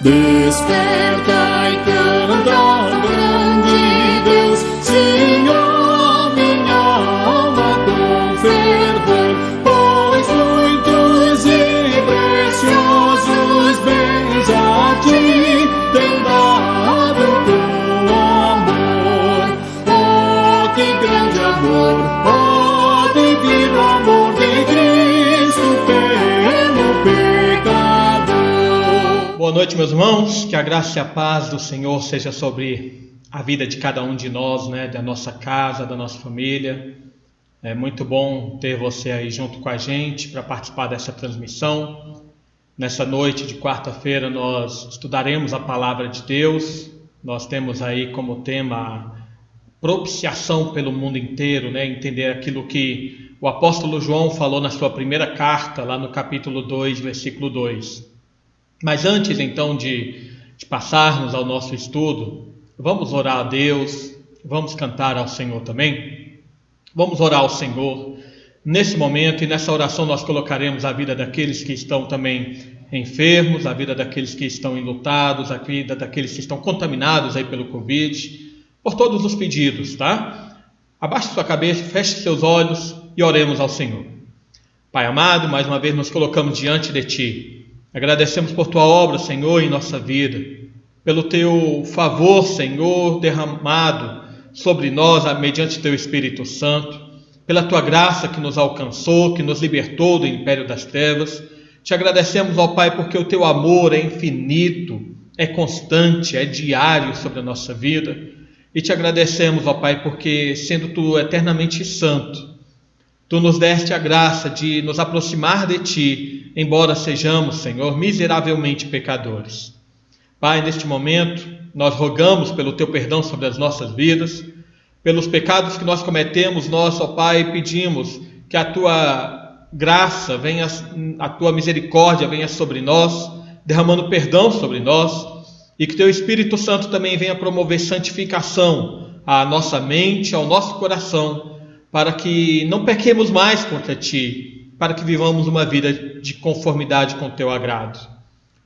Desperta e canta, grande Deus, Senhor, minha alma com fervor, pois muitos e preciosos bens a ti tem dado com amor. Oh, que grande amor, oh, divino amor de Cristo pelo pecador. Boa noite, meus irmãos, que a graça e a paz do Senhor seja sobre a vida de cada um de nós, da nossa casa, da nossa família. É muito bom ter você aí junto com a gente para participar dessa transmissão. Nessa noite de quarta-feira nós estudaremos a palavra de Deus. Nós temos aí como tema a propiciação pelo mundo inteiro, entender aquilo que o apóstolo João falou na sua primeira carta, lá no capítulo 2, versículo 2. Mas antes então de passarmos ao nosso estudo, vamos orar a Deus, vamos cantar ao Senhor também. Vamos orar ao Senhor nesse momento, e nessa oração nós colocaremos a vida daqueles que estão também enfermos, a vida daqueles que estão enlutados, a vida daqueles que estão contaminados aí pelo Covid, por todos os pedidos, tá? Abaixe sua cabeça, feche seus olhos e oremos ao Senhor. Pai amado, mais uma vez nos colocamos diante de Ti. Agradecemos por Tua obra, Senhor, em nossa vida, pelo Teu favor, Senhor, derramado sobre nós, mediante Teu Espírito Santo, pela Tua graça que nos alcançou, que nos libertou do império das trevas. Te agradecemos, ó Pai, porque o Teu amor é infinito, é constante, é diário sobre a nossa vida. E te agradecemos, ó Pai, porque sendo Tu eternamente santo, Tu nos deste a graça de nos aproximar de Ti, embora sejamos, Senhor, miseravelmente pecadores. Pai, neste momento, nós rogamos pelo Teu perdão sobre as nossas vidas, pelos pecados que nós cometemos. Nós, ó Pai, pedimos que a Tua graça venha, a Tua misericórdia venha sobre nós, derramando perdão sobre nós, e que Teu Espírito Santo também venha promover santificação à nossa mente, ao nosso coração, para que não pequemos mais contra Ti, para que vivamos uma vida de conformidade com o Teu agrado.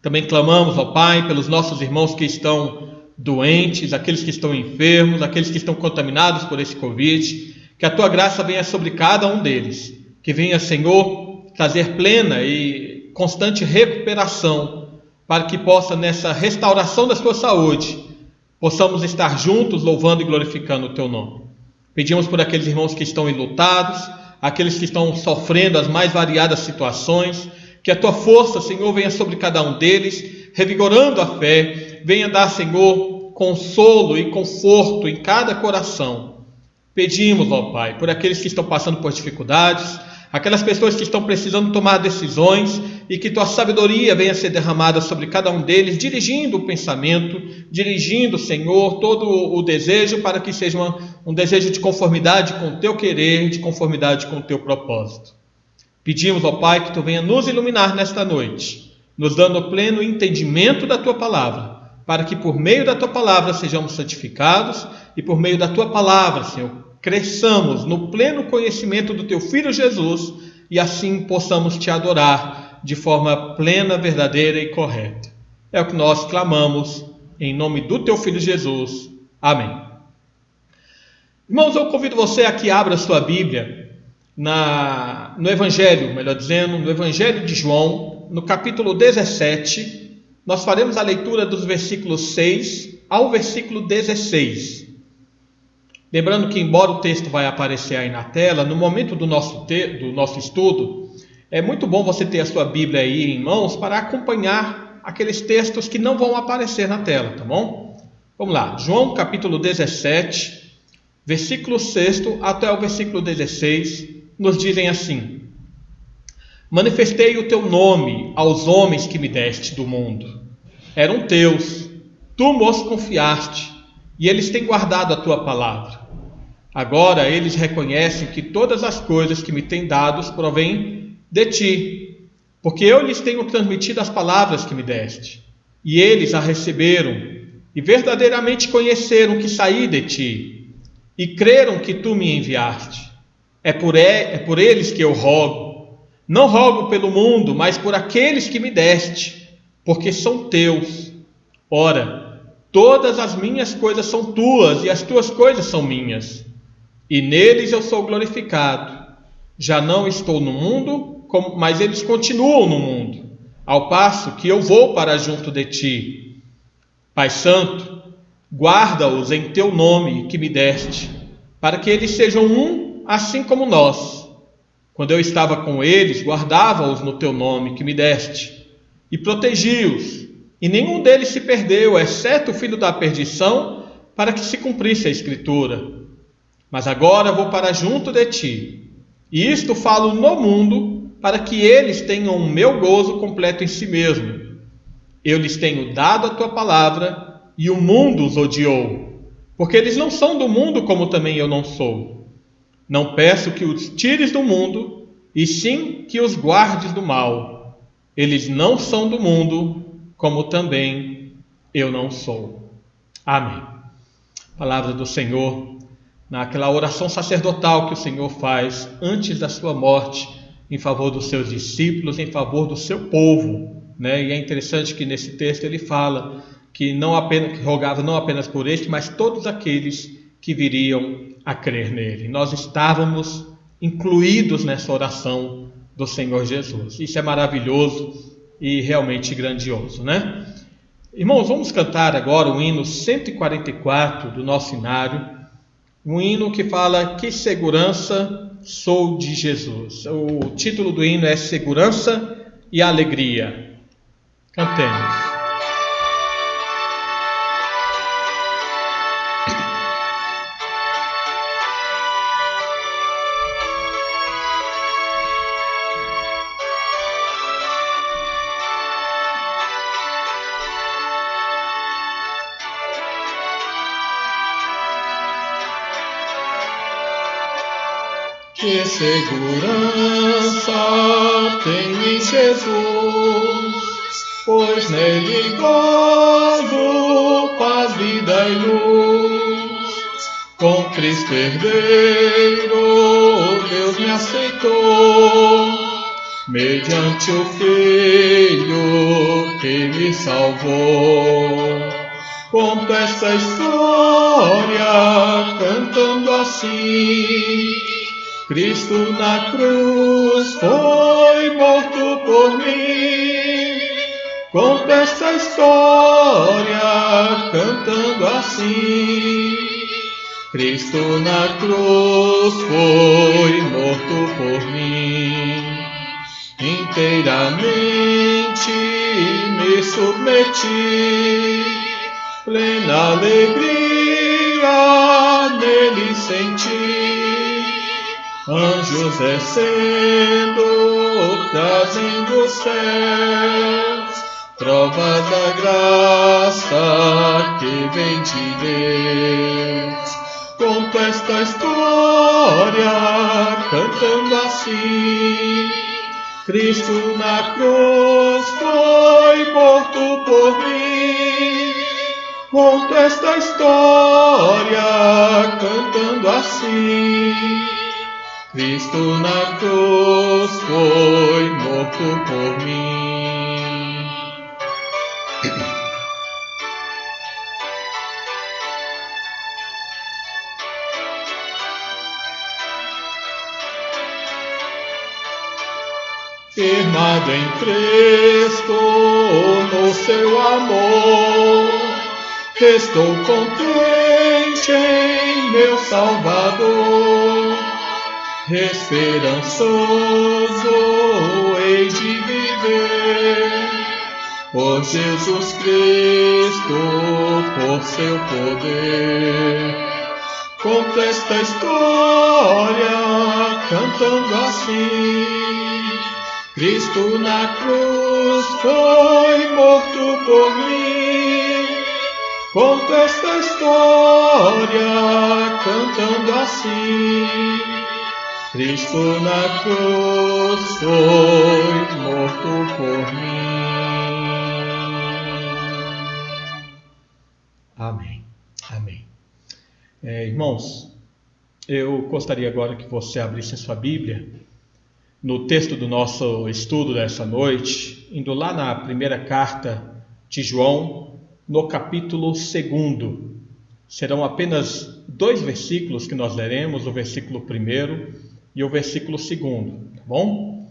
Também clamamos, ó Pai, pelos nossos irmãos que estão doentes, aqueles que estão enfermos, aqueles que estão contaminados por esse Covid, que a Tua graça venha sobre cada um deles, que venha, Senhor, trazer plena e constante recuperação, para que possa, nessa restauração da sua saúde, possamos estar juntos louvando e glorificando o Teu nome. Pedimos por aqueles irmãos que estão enlutados, aqueles que estão sofrendo as mais variadas situações, que a Tua força, Senhor, venha sobre cada um deles, revigorando a fé, venha dar, Senhor, consolo e conforto em cada coração. Pedimos, ó Pai, por aqueles que estão passando por dificuldades, aquelas pessoas que estão precisando tomar decisões, e que Tua sabedoria venha ser derramada sobre cada um deles, dirigindo o pensamento, dirigindo, Senhor, todo o desejo, para que seja um desejo de conformidade com o Teu querer, de conformidade com o Teu propósito. Pedimos, ó Pai, que Tu venha nos iluminar nesta noite, nos dando o pleno entendimento da Tua palavra, para que por meio da Tua palavra sejamos santificados, e por meio da Tua palavra, Senhor, cresçamos no pleno conhecimento do Teu Filho Jesus, e assim possamos Te adorar de forma plena, verdadeira e correta. É o que nós clamamos em nome do Teu Filho Jesus. Amém. Irmãos, eu convido você a que abra sua Bíblia no Evangelho, melhor dizendo, no Evangelho de João, no capítulo 17. Nós faremos a leitura dos versículos 6 ao versículo 16. Lembrando que, embora o texto vai aparecer aí na tela, no momento do nosso estudo, é muito bom você ter a sua Bíblia aí em mãos para acompanhar aqueles textos que não vão aparecer na tela, tá bom? Vamos lá, João capítulo 17, versículo 6 até o versículo 16, nos dizem assim: Manifestei o Teu nome aos homens que me deste do mundo. Eram Teus, Tu nos confiaste, e eles têm guardado a Tua palavra. Agora eles reconhecem que todas as coisas que me têm dados provêm de Ti, porque eu lhes tenho transmitido as palavras que me deste, e eles a receberam, e verdadeiramente conheceram que saí de Ti, e creram que Tu me enviaste. É por eles que eu rogo. Não rogo pelo mundo, mas por aqueles que me deste, porque são Teus. Ora, todas as minhas coisas são tuas e as tuas coisas são minhas, e neles eu sou glorificado. Já não estou no mundo, mas eles continuam no mundo, ao passo que eu vou para junto de ti. Pai Santo, guarda-os em teu nome que me deste, para que eles sejam um, assim como nós. Quando eu estava com eles, guardava-os no teu nome que me deste, e protegi-os, e nenhum deles se perdeu, exceto o filho da perdição, para que se cumprisse a Escritura. Mas agora vou para junto de ti, e isto falo no mundo, para que eles tenham o meu gozo completo em si mesmo. Eu lhes tenho dado a tua palavra, e o mundo os odiou, porque eles não são do mundo, como também eu não sou. Não peço que os tires do mundo, e sim que os guardes do mal. Eles não são do mundo, como também eu não sou. Amém. Palavra do Senhor, naquela oração sacerdotal que o Senhor faz antes da sua morte, em favor dos seus discípulos, em favor do seu povo, né? E é interessante que nesse texto ele fala que que rogava não apenas por este, mas todos aqueles que viriam a crer nele. Nós estávamos incluídos nessa oração do Senhor Jesus. Isso é maravilhoso e realmente grandioso, né? Irmãos, vamos cantar agora o hino 144 do nosso inário, um hino que fala: que segurança sou de Jesus. O título do hino é Segurança e Alegria. Cantemos. Que segurança tenho em Jesus, pois nele gozo paz, vida e luz. Com Cristo herdeiro, Deus me aceitou, mediante o Filho que me salvou. Conto esta história cantando assim: Cristo na cruz foi morto por mim. Conto esta história cantando assim: Cristo na cruz foi morto por mim. Inteiramente me submeti, plena alegria nele senti. Anjos descendo, trazendo os céus, prova da graça que vem de Deus. Conto esta história cantando assim: Cristo na cruz foi morto por mim. Conto esta história cantando assim: Cristo na cruz foi morto por mim. Firmado em Cristo no seu amor, estou contente em meu Salvador. Esperançoso hei de viver, por Jesus Cristo, por seu poder. Conto esta história cantando assim: Cristo na cruz foi morto por mim. Conto esta história cantando assim: Cristo na cruz foi morto por mim. Amém. Amém. Irmãos, eu gostaria agora que você abrisse a sua Bíblia no texto do nosso estudo dessa noite, indo lá na primeira carta de João, no capítulo 2. Serão apenas 2 versículos que nós leremos, o versículo 1 e o versículo 2, tá bom?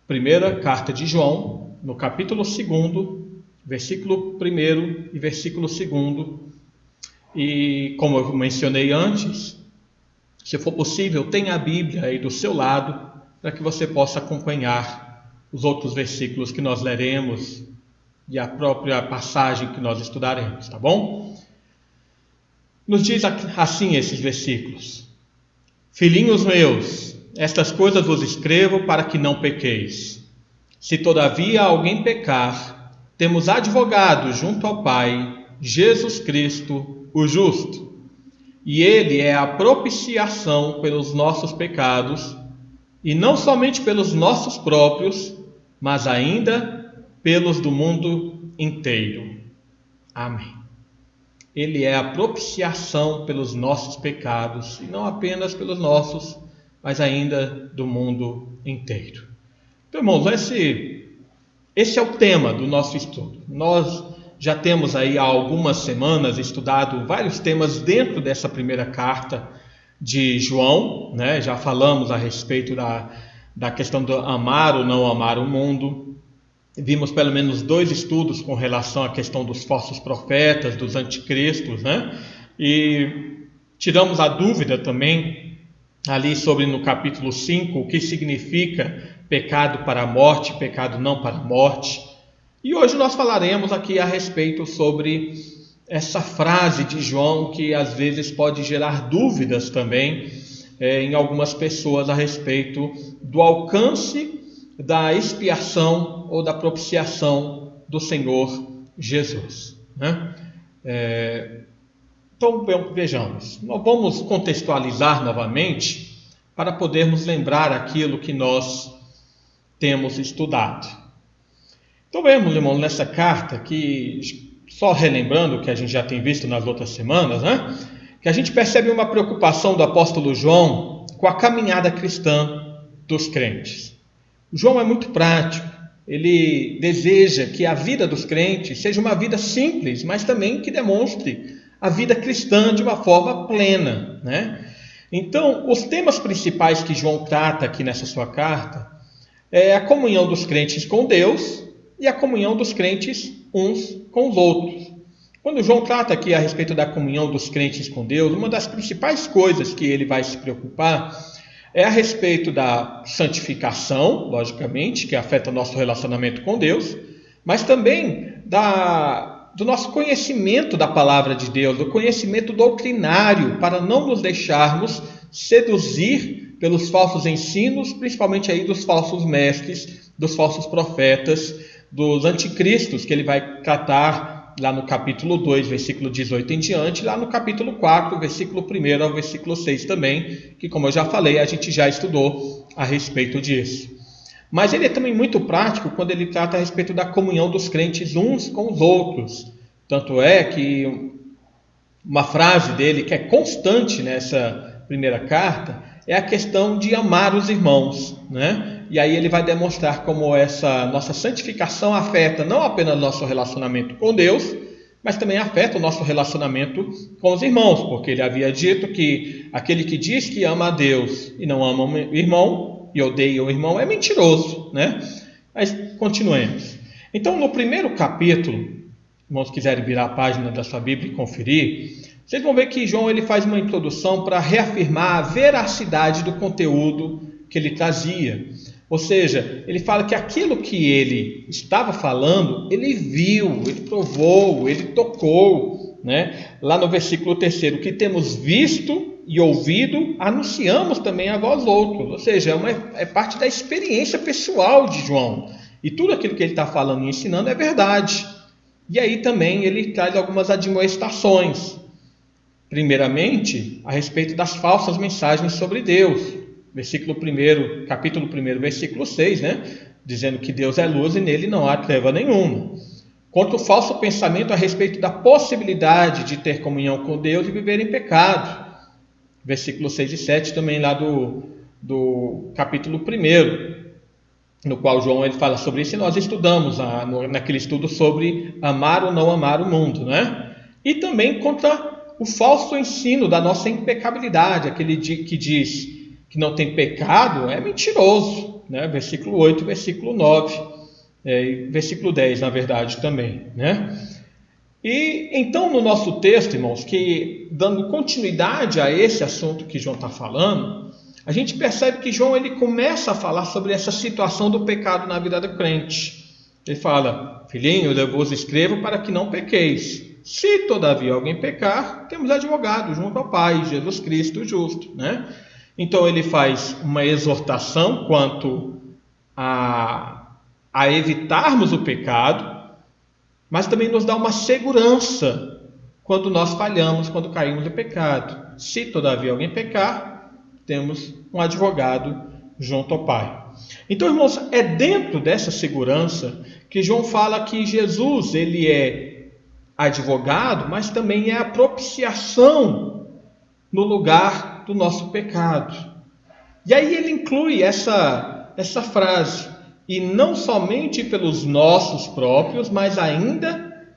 Primeira carta de João, no capítulo 2, versículo 1 e versículo 2. E como eu mencionei antes, se for possível, tenha a Bíblia aí do seu lado, para que você possa acompanhar os outros versículos que nós leremos e a própria passagem que nós estudaremos, tá bom? Nos diz assim esses versículos: Filhinhos meus, estas coisas vos escrevo para que não pequeis. Se todavia alguém pecar, temos advogado junto ao Pai, Jesus Cristo, o justo. E ele é a propiciação pelos nossos pecados, e não somente pelos nossos próprios, mas ainda pelos do mundo inteiro. Amém. Ele é a propiciação pelos nossos pecados, e não apenas pelos nossos, mas ainda do mundo inteiro. Então, irmãos, esse é o tema do nosso estudo. Nós já temos aí há algumas semanas estudado vários temas dentro dessa primeira carta de João, né? Já falamos a respeito da questão do amar ou não amar o mundo. Vimos pelo menos 2 estudos com relação à questão dos falsos profetas, dos anticristos, né? E tiramos a dúvida também ali sobre no capítulo 5 o que significa pecado para a morte, pecado não para a morte. E hoje nós falaremos aqui a respeito sobre essa frase de João que às vezes pode gerar dúvidas também em algumas pessoas a respeito do alcance da expiação ou da propiciação do Senhor Jesus, né? Então vejamos, nós vamos contextualizar novamente para podermos lembrar aquilo que nós temos estudado. Então vemos, irmão, nessa carta que, só relembrando o que a gente já tem visto nas outras semanas, né? Que a gente percebe uma preocupação do apóstolo João com a caminhada cristã dos crentes. João é muito prático, ele deseja que a vida dos crentes seja uma vida simples, mas também que demonstre a vida cristã de uma forma plena, né? Então, os temas principais que João trata aqui nessa sua carta é a comunhão dos crentes com Deus e a comunhão dos crentes uns com os outros. Quando João trata aqui a respeito da comunhão dos crentes com Deus, uma das principais coisas que ele vai se preocupar é a respeito da santificação, logicamente, que afeta o nosso relacionamento com Deus, mas também do nosso conhecimento da palavra de Deus, do conhecimento doutrinário, para não nos deixarmos seduzir pelos falsos ensinos, principalmente aí dos falsos mestres, dos falsos profetas, dos anticristos, que ele vai tratar lá no capítulo 2, versículo 18 em diante, lá no capítulo 4, versículo 1 ao versículo 6 também, que como eu já falei, a gente já estudou a respeito disso. Mas ele é também muito prático quando ele trata a respeito da comunhão dos crentes uns com os outros. Tanto é que uma frase dele que é constante nessa primeira carta é a questão de amar os irmãos, né? E aí ele vai demonstrar como essa nossa santificação afeta não apenas o nosso relacionamento com Deus, mas também afeta o nosso relacionamento com os irmãos, porque ele havia dito que aquele que diz que ama a Deus e não ama o irmão e odeia o irmão é mentiroso, né? Mas continuemos. Então, no primeiro capítulo, irmãos quiserem virar a página da sua Bíblia e conferir, vocês vão ver que João ele faz uma introdução para reafirmar a veracidade do conteúdo que ele trazia. Ou seja, ele fala que aquilo que ele estava falando, ele viu, ele provou, ele tocou, né? Lá no versículo 3, o que temos visto e ouvido, anunciamos também a vós outros. Ou seja, é parte da experiência pessoal de João. E tudo aquilo que ele está falando e ensinando é verdade. E aí também ele traz algumas admoestações. Primeiramente, a respeito das falsas mensagens sobre Deus. Versículo 1, capítulo 1, versículo 6, né? Dizendo que Deus é luz e nele não há treva nenhuma. Contra o falso pensamento a respeito da possibilidade de ter comunhão com Deus e viver em pecado. Versículo 6 e 7 também lá do capítulo 1. no qual João ele fala sobre isso, e nós estudamos naquele estudo sobre amar ou não amar o mundo, né? E também contra o falso ensino da nossa impecabilidade, aquele que diz que não tem pecado é mentiroso, né? Versículo 8, versículo 9, versículo 10, na verdade, também, né? E então, no nosso texto, irmãos, que dando continuidade a esse assunto que João está falando, a gente percebe que João ele começa a falar sobre essa situação do pecado na vida do crente. Ele fala: filhinhos, eu vos escrevo para que não pequeis. Se todavia alguém pecar, temos advogado junto ao Pai, Jesus Cristo justo, né? Então ele faz uma exortação quanto a evitarmos o pecado, mas também nos dá uma segurança quando nós falhamos, quando caímos no pecado. Se todavia alguém pecar, temos um advogado junto ao Pai. Então, irmãos, é dentro dessa segurança que João fala que Jesus ele é advogado, mas também é a propiciação no lugar do nosso pecado. E aí ele inclui essa frase: e não somente pelos nossos próprios, mas ainda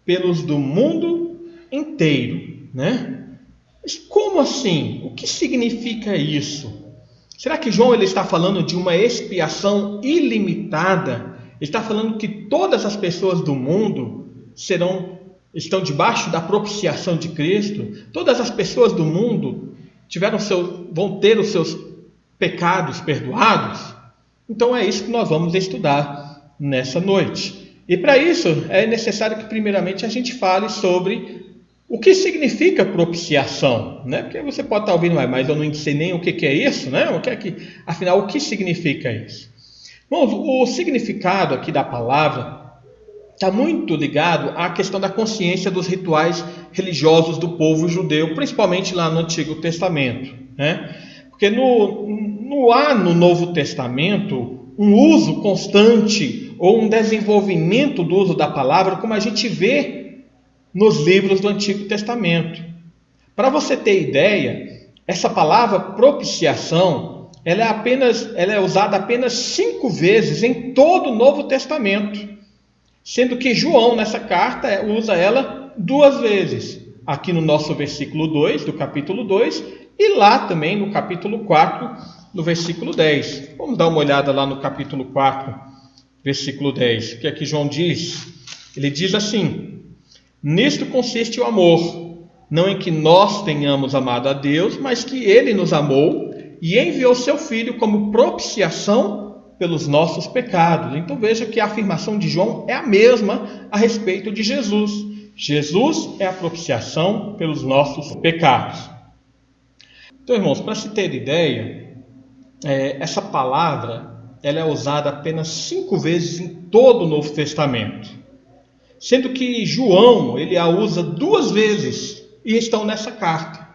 pelos do mundo inteiro, né? Mas como assim? O que significa isso? Será que João ele está falando de uma expiação ilimitada? Ele está falando que todas as pessoas do mundo estão debaixo da propiciação de Cristo? Todas as pessoas do mundo vão ter os seus pecados perdoados? Então é isso que nós vamos estudar nessa noite. E para isso é necessário que primeiramente a gente fale sobre o que significa propiciação, né? Porque você pode estar ouvindo, mas eu não sei nem o que é isso, né? Afinal, o que significa isso? Bom, o significado aqui da palavra está muito ligado à questão da consciência dos rituais religiosos do povo judeu, principalmente lá no Antigo Testamento, né? Porque não há no Novo Testamento um uso constante ou um desenvolvimento do uso da palavra como a gente vê nos livros do Antigo Testamento. Para você ter ideia, essa palavra propiciação ela é usada apenas 5 vezes em todo o Novo Testamento, sendo que João nessa carta usa ela 2 vezes, aqui no nosso versículo 2 do capítulo 2 e lá também no capítulo 4 no versículo 10. Vamos dar uma olhada lá no capítulo 4 versículo 10, o que é que João diz? Ele diz assim: nisto consiste o amor, não em que nós tenhamos amado a Deus, mas que Ele nos amou e enviou seu Filho como propiciação pelos nossos pecados. Então veja que a afirmação de João é a mesma a respeito de Jesus. Jesus é a propiciação pelos nossos pecados. Então, irmãos, para se ter ideia, essa palavra ela é usada apenas 5 vezes em todo o Novo Testamento, sendo que João ele a usa 2 vezes e estão nessa carta,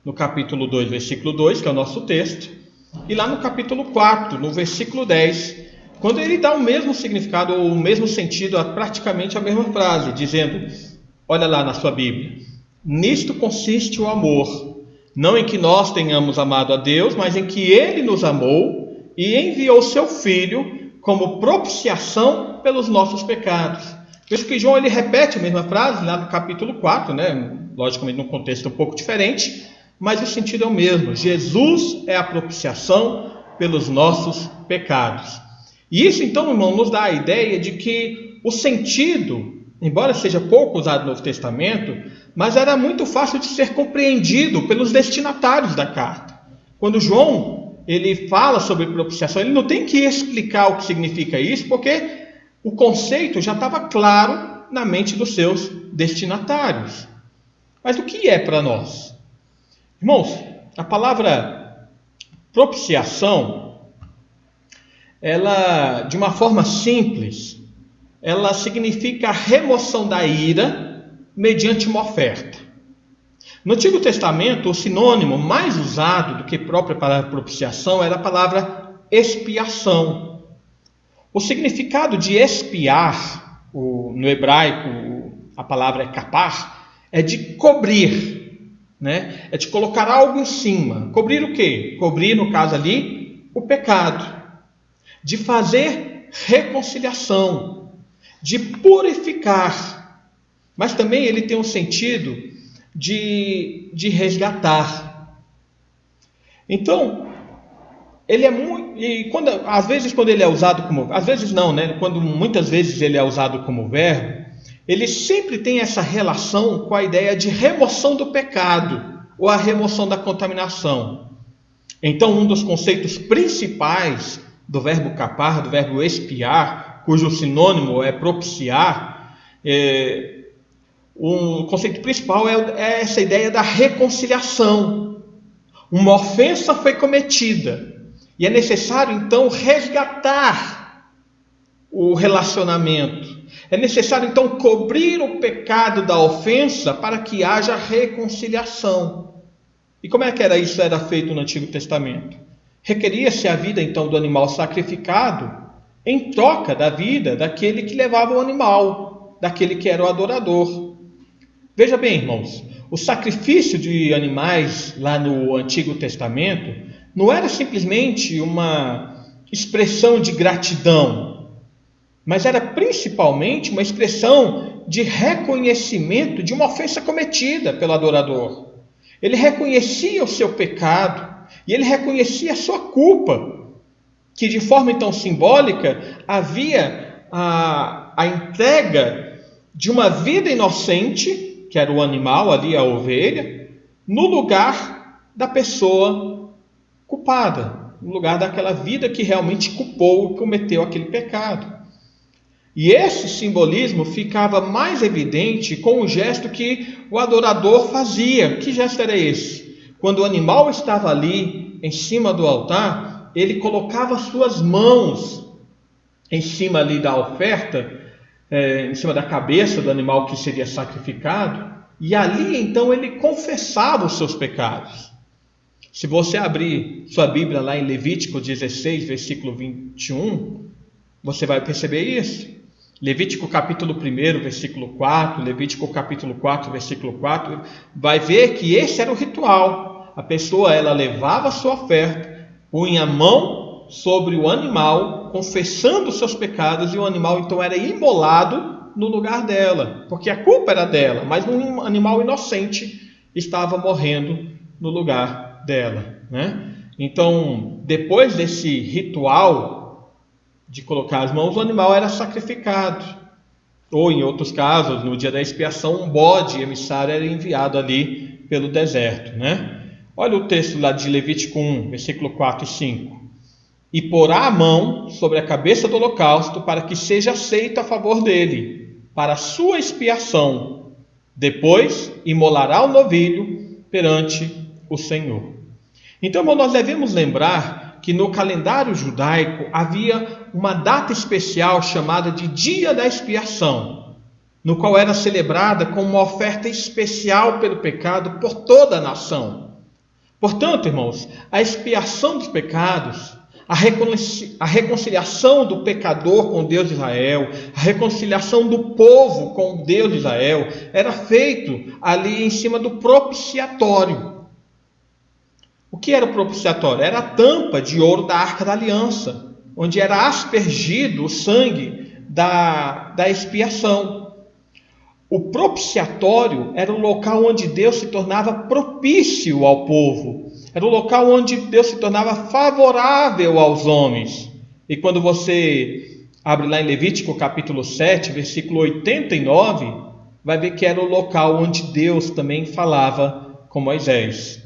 no capítulo 2, versículo 2, que é o nosso texto, e lá no capítulo 4, no versículo 10, quando ele dá o mesmo significado ou o mesmo sentido, praticamente a mesma frase, dizendo, olha lá na sua Bíblia: nisto consiste o amor, não em que nós tenhamos amado a Deus, mas em que Ele nos amou e enviou seu Filho como propiciação pelos nossos pecados. Veja que João ele repete a mesma frase lá no capítulo 4, né? Logicamente num contexto um pouco diferente, mas o sentido é o mesmo. Jesus é a propiciação pelos nossos pecados. E isso então, irmão, nos dá a ideia de que o sentido, embora seja pouco usado no Novo Testamento, mas era muito fácil de ser compreendido pelos destinatários da carta. Quando João ele fala sobre propiciação, ele não tem que explicar o que significa isso, porque o conceito já estava claro na mente dos seus destinatários. Mas o que é para nós? Irmãos, a palavra propiciação, ela, de uma forma simples, ela significa a remoção da ira mediante uma oferta. No Antigo Testamento, o sinônimo mais usado do que a própria palavra propiciação era a palavra expiação. O significado de expiar, no hebraico a palavra é kapar, é de cobrir, né? É de colocar algo em cima. Cobrir o quê? Cobrir, no caso ali, o pecado. de fazer reconciliação, de purificar, mas também ele tem um sentido de resgatar. Então, ele é muito, e às vezes quando ele é usado como, às vezes não, né? Muitas vezes ele é usado como verbo, ele sempre tem essa relação com a ideia de remoção do pecado ou a remoção da contaminação. Então, um dos conceitos principais do verbo capar, do verbo expiar, cujo sinônimo é propiciar, o conceito principal é essa ideia da reconciliação. Uma ofensa foi cometida e é necessário então resgatar o relacionamento. É necessário então cobrir o pecado da ofensa para que haja reconciliação. E como é que era feito no Antigo Testamento? Requeria-se a vida então do animal sacrificado em troca da vida daquele que levava o animal, daquele que era o adorador. Veja bem, irmãos, o sacrifício de animais lá no Antigo Testamento não era simplesmente uma expressão de gratidão, mas era principalmente uma expressão de reconhecimento de uma ofensa cometida pelo adorador. Ele reconhecia o seu pecado e ele reconhecia a sua culpa, que de forma então simbólica havia a entrega de uma vida inocente, que era o animal ali, a ovelha, no lugar da pessoa culpada, no lugar daquela vida que realmente culpou e cometeu aquele pecado. E esse simbolismo ficava mais evidente com o gesto que o adorador fazia. Que gesto era esse? Quando o animal estava ali em cima do altar, ele colocava suas mãos em cima ali da oferta, em cima da cabeça do animal que seria sacrificado, e ali então ele confessava os seus pecados. Se você abrir sua Bíblia lá em Levítico 16, versículo 21, você vai perceber isso. Levítico capítulo 1, versículo 4, Levítico capítulo 4, versículo 4, vai ver que esse era o ritual. A pessoa, ela levava a sua oferta, punha a mão sobre o animal, confessando os seus pecados, e o animal então era imolado no lugar dela, porque a culpa era dela, mas um animal inocente estava morrendo no lugar dela, né? Então, depois desse ritual de colocar as mãos, o animal era sacrificado. Ou, em outros casos, no dia da expiação, um bode emissário era enviado ali pelo deserto, né? Olha o texto lá de Levítico 1, versículo 4 e 5. E porá a mão sobre a cabeça do holocausto para que seja aceito a favor dele, para a sua expiação. Depois imolará o novilho perante o Senhor. Então, nós devemos lembrar que no calendário judaico havia uma data especial chamada de Dia da Expiação, no qual era celebrada com uma oferta especial pelo pecado por toda a nação. Portanto, irmãos, a expiação dos pecados, a reconciliação do pecador com Deus de Israel, a reconciliação do povo com Deus de Israel, era feito ali em cima do propiciatório. O que era o propiciatório? Era a tampa de ouro da Arca da Aliança, onde era aspergido o sangue da expiação. O propiciatório era o local onde Deus se tornava propício ao povo. Era o local onde Deus se tornava favorável aos homens. E quando você abre lá em Levítico capítulo 7, versículo 89, vai ver que era o local onde Deus também falava com Moisés.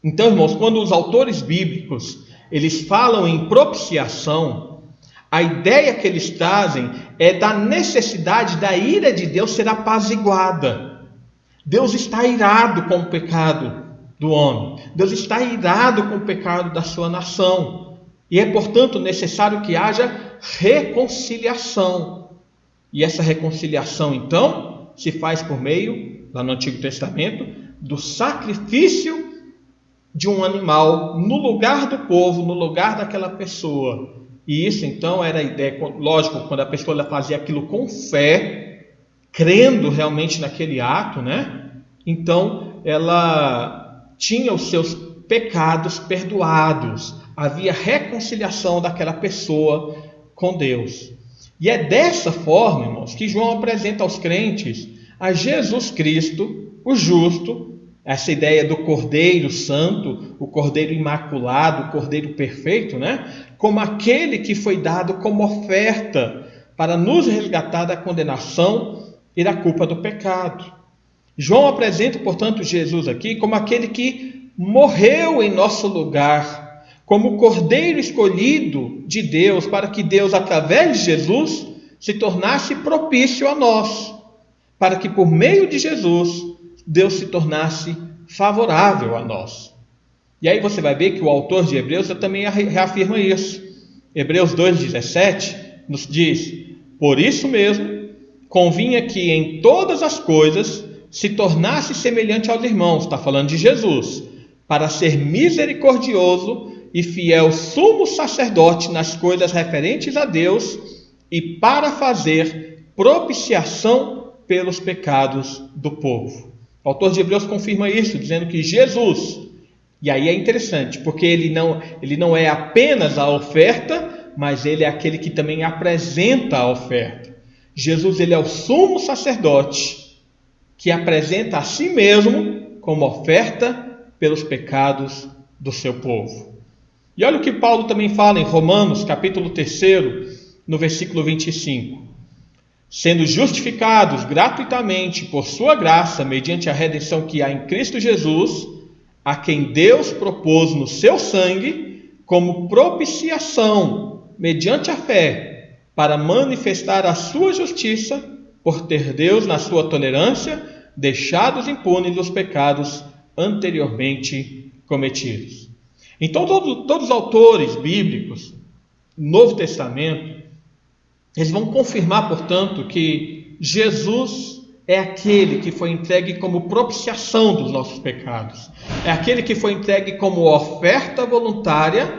Então, irmãos, quando os autores bíblicos eles falam em propiciação, a ideia que eles trazem é da necessidade da ira de Deus ser apaziguada. Deus está irado com o pecado do homem. Deus está irado com o pecado da sua nação. E é, portanto, necessário que haja reconciliação. E essa reconciliação, então, se faz por meio, lá no Antigo Testamento, do sacrifício de um animal no lugar do povo, no lugar daquela pessoa. E isso então era a ideia, lógico, quando a pessoa fazia aquilo com fé, crendo realmente naquele ato, né? Então ela tinha os seus pecados perdoados, havia reconciliação daquela pessoa com Deus. E é dessa forma, irmãos, que João apresenta aos crentes a Jesus Cristo, o justo, essa ideia do Cordeiro Santo, o Cordeiro Imaculado, o Cordeiro Perfeito, né? Como aquele que foi dado como oferta para nos resgatar da condenação e da culpa do pecado. João apresenta, portanto, Jesus aqui como aquele que morreu em nosso lugar, como o Cordeiro escolhido de Deus, para que Deus, através de Jesus, se tornasse propício a nós, para que por meio de Jesus, Deus se tornasse favorável a nós. E aí você vai ver que o autor de Hebreus também reafirma isso. Hebreus 2,17 nos diz: por isso mesmo, convinha que em todas as coisas se tornasse semelhante aos irmãos, está falando de Jesus, para ser misericordioso e fiel sumo sacerdote nas coisas referentes a Deus e para fazer propiciação pelos pecados do povo. O autor de Hebreus confirma isso, dizendo que Jesus, e aí é interessante, porque ele não é apenas a oferta, mas ele é aquele que também apresenta a oferta. Jesus, ele é o sumo sacerdote que apresenta a si mesmo como oferta pelos pecados do seu povo. E olha o que Paulo também fala em Romanos, capítulo 3, no versículo 25. Sendo justificados gratuitamente por sua graça, mediante a redenção que há em Cristo Jesus, a quem Deus propôs no seu sangue, como propiciação, mediante a fé, para manifestar a sua justiça, por ter Deus, na sua tolerância, deixado impunes os pecados anteriormente cometidos. Então, todos os autores bíblicos, Novo Testamento, eles vão confirmar, portanto, que Jesus é aquele que foi entregue como propiciação dos nossos pecados. É aquele que foi entregue como oferta voluntária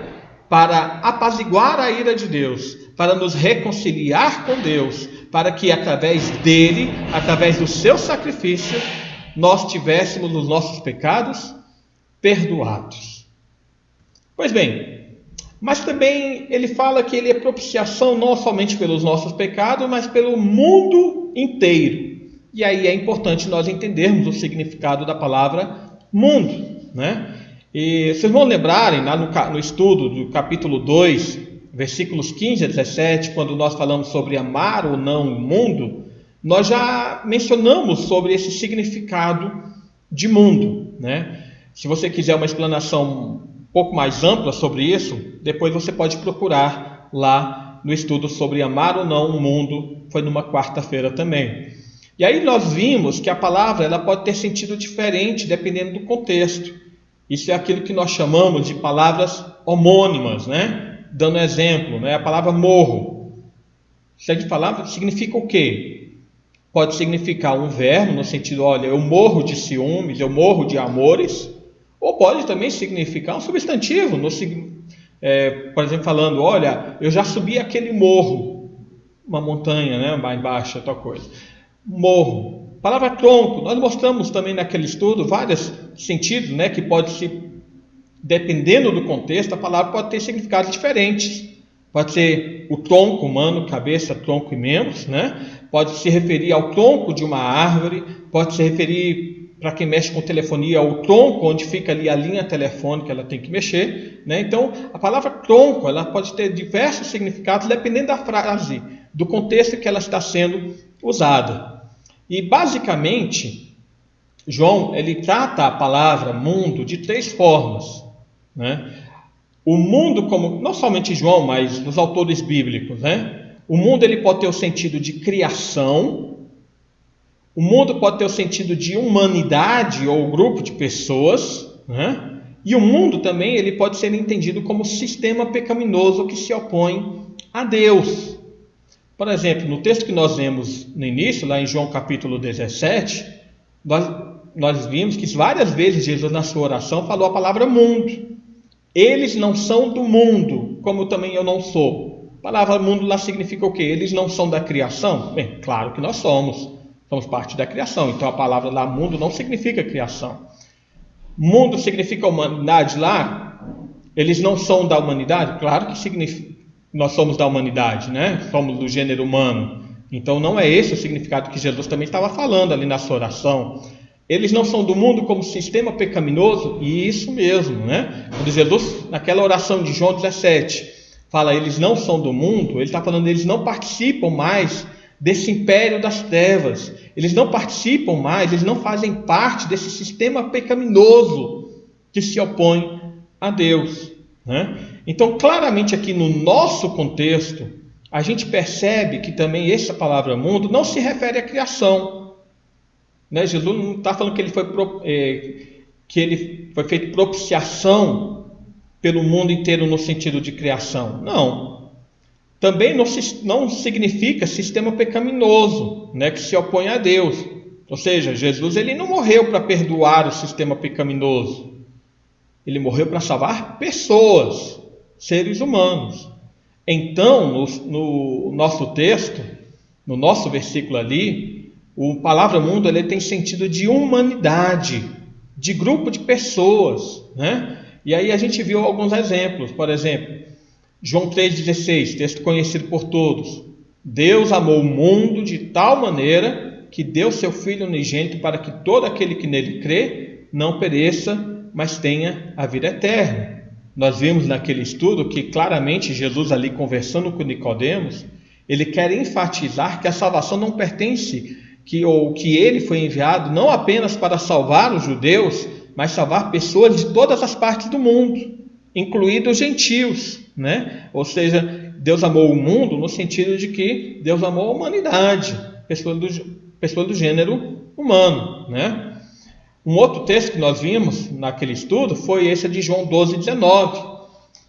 para apaziguar a ira de Deus, para nos reconciliar com Deus, para que através dele, através do seu sacrifício, nós tivéssemos os nossos pecados perdoados. Pois bem, mas também ele fala que ele é propiciação não somente pelos nossos pecados, mas pelo mundo inteiro. E aí é importante nós entendermos o significado da palavra mundo, né? E vocês vão lembrarem, lá no estudo do capítulo 2, versículos 15 a 17, quando nós falamos sobre amar ou não o mundo, nós já mencionamos sobre esse significado de mundo, né? Se você quiser uma explanação um pouco mais ampla sobre isso, depois você pode procurar lá no estudo sobre amar ou não o mundo, foi numa quarta-feira também. E aí nós vimos que a palavra ela pode ter sentido diferente dependendo do contexto. Isso é aquilo que nós chamamos de palavras homônimas, né? Dando exemplo, né? A palavra morro. Essa palavra significa o quê? Pode significar um verbo no sentido, olha, eu morro de ciúmes, eu morro de amores. Ou pode também significar um substantivo, por exemplo, falando, olha, eu já subi aquele morro, uma montanha, né, mais baixa, tal coisa. Morro. Palavra tronco, nós mostramos também naquele estudo vários sentidos, né, que pode se, dependendo do contexto, a palavra pode ter significados diferentes. Pode ser o tronco humano, cabeça, tronco e membros, né? Pode se referir ao tronco de uma árvore, pode se referir, para quem mexe com telefonia, ao tronco onde fica ali a linha telefônica, ela tem que mexer, né? Então, a palavra tronco, ela pode ter diversos significados, dependendo da frase, do contexto que ela está sendo usada. E, basicamente, João, ele trata a palavra mundo de três formas, né? O mundo, como não somente João, mas nos autores bíblicos, né? O mundo ele pode ter o sentido de criação, o mundo pode ter o sentido de humanidade ou grupo de pessoas, né? E o mundo também ele pode ser entendido como sistema pecaminoso que se opõe a Deus. Por exemplo, no texto que nós lemos no início, lá em João capítulo 17, nós vimos que várias vezes Jesus na sua oração falou a palavra mundo. Eles não são do mundo, como também eu não sou. A palavra mundo lá significa o quê? Eles não são da criação? Bem, claro que nós somos parte da criação. Então a palavra lá mundo não significa criação. Mundo significa humanidade lá, eles não são da humanidade? Claro que significa, nós somos da humanidade, né? Somos do gênero humano. Então não é esse o significado que Jesus também estava falando ali na sua oração. Eles não são do mundo como sistema pecaminoso? E isso mesmo, né? Quando Jesus, naquela oração de João 17, fala eles não são do mundo, ele está falando eles não participam mais desse império das trevas. Eles não participam mais, eles não fazem parte desse sistema pecaminoso que se opõe a Deus, né? Então, claramente aqui no nosso contexto, a gente percebe que também essa palavra mundo não se refere à criação, né? Jesus não está falando que ele foi feito propiciação pelo mundo inteiro no sentido de criação. Não. Também não significa sistema pecaminoso, né, que se opõe a Deus. Ou seja, Jesus ele não morreu para perdoar o sistema pecaminoso. Ele morreu para salvar pessoas, seres humanos. Então, no nosso texto, no nosso versículo ali, a palavra mundo ele tem sentido de humanidade, de grupo de pessoas, né? E aí a gente viu alguns exemplos. Por exemplo, João 3,16, texto conhecido por todos. Deus amou o mundo de tal maneira que deu seu Filho unigênito para que todo aquele que nele crê não pereça, mas tenha a vida eterna. Nós vimos naquele estudo que claramente Jesus ali conversando com Nicodemos, ele quer enfatizar que a salvação não pertence, que ele foi enviado não apenas para salvar os judeus, mas salvar pessoas de todas as partes do mundo, incluídos os gentios, né? Ou seja, Deus amou o mundo no sentido de que Deus amou a humanidade, pessoas do gênero humano, né? Um outro texto que nós vimos naquele estudo foi esse de João 12,19.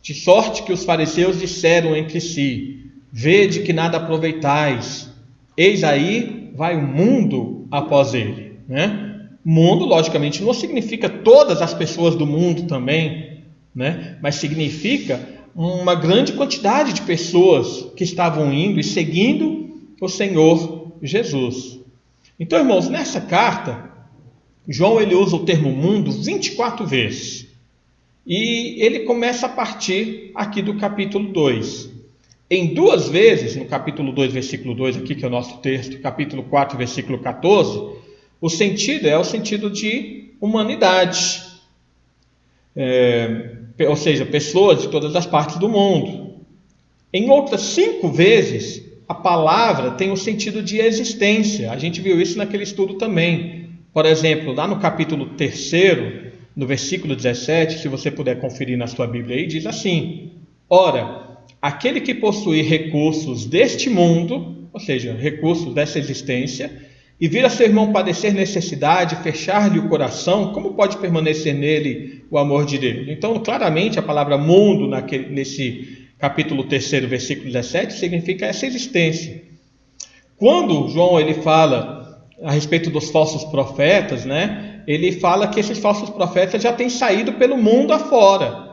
De sorte que os fariseus disseram entre si: vede que nada aproveitais, eis aí vai o mundo após ele, né? Mundo, logicamente, não significa todas as pessoas do mundo também, né? Mas significa uma grande quantidade de pessoas que estavam indo e seguindo o Senhor Jesus. Então, irmãos, nessa carta, João ele usa o termo mundo 24 vezes. E ele começa a partir aqui do capítulo 2. Em 2 vezes, no capítulo 2, versículo 2, aqui que é o nosso texto, capítulo 4, versículo 14, o sentido é o sentido de humanidade. Ou seja, pessoas de todas as partes do mundo. Em outras 5 vezes, a palavra tem o sentido de existência. A gente viu isso naquele estudo também. Por exemplo, lá no capítulo 3, no versículo 17, se você puder conferir na sua Bíblia aí, diz assim: ora, aquele que possui recursos deste mundo, ou seja, recursos dessa existência, e vir a seu irmão padecer necessidade, fechar-lhe o coração, como pode permanecer nele o amor de Deus? Então, claramente, a palavra mundo, nesse capítulo 3, versículo 17, significa essa existência. Quando João ele fala a respeito dos falsos profetas, né? Ele fala que esses falsos profetas já têm saído pelo mundo afora.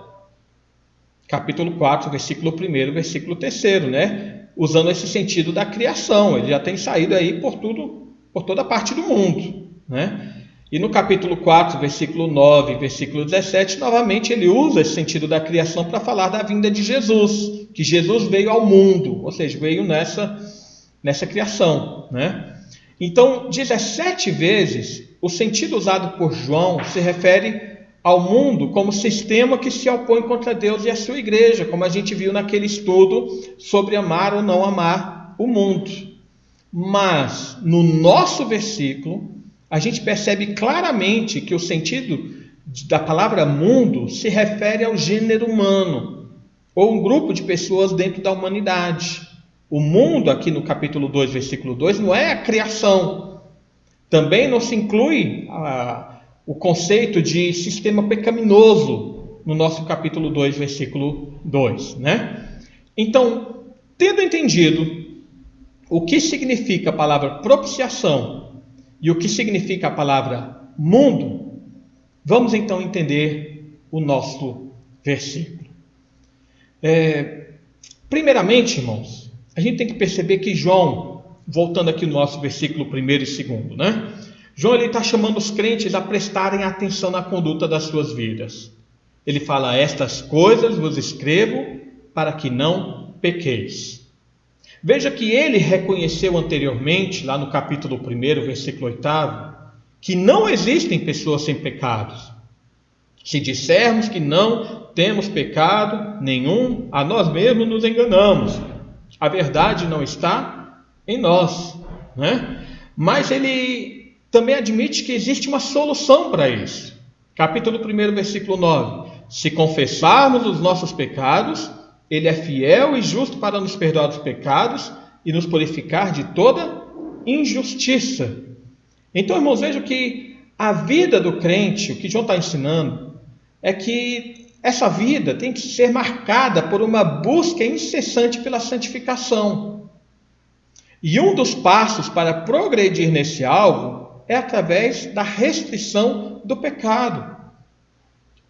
Capítulo 4, versículo 1, versículo 3, né? Usando esse sentido da criação. Ele já tem saído aí por toda parte do mundo, né? E no capítulo 4, versículo 9, versículo 17, novamente ele usa esse sentido da criação para falar da vinda de Jesus, que Jesus veio ao mundo, ou seja, veio nessa criação, né? Então, 17 vezes, o sentido usado por João se refere ao mundo como sistema que se opõe contra Deus e a sua igreja, como a gente viu naquele estudo sobre amar ou não amar o mundo. Mas, no nosso versículo, a gente percebe claramente que o sentido da palavra mundo se refere ao gênero humano, ou um grupo de pessoas dentro da humanidade. O mundo, aqui no capítulo 2, versículo 2, não é a criação. Também não se inclui o conceito de sistema pecaminoso no nosso capítulo 2, versículo 2, né? Então, tendo entendido o que significa a palavra propiciação e o que significa a palavra mundo, vamos então entender o nosso versículo. Primeiramente, irmãos, a gente tem que perceber que João, voltando aqui no nosso versículo 1 e 2, né? João está chamando os crentes a prestarem atenção na conduta das suas vidas. Ele fala: estas coisas vos escrevo para que não pequeis. Veja que ele reconheceu anteriormente, lá no capítulo 1, versículo 8, que não existem pessoas sem pecados. Se dissermos que não temos pecado nenhum, a nós mesmos nos enganamos. A verdade não está em nós, né? Mas ele também admite que existe uma solução para isso. Capítulo 1, versículo 9. Se confessarmos os nossos pecados, ele é fiel e justo para nos perdoar os pecados e nos purificar de toda injustiça. Então, irmãos, vejam que a vida do crente, o que João está ensinando, é que essa vida tem que ser marcada por uma busca incessante pela santificação. E um dos passos para progredir nesse alvo é através da restrição do pecado,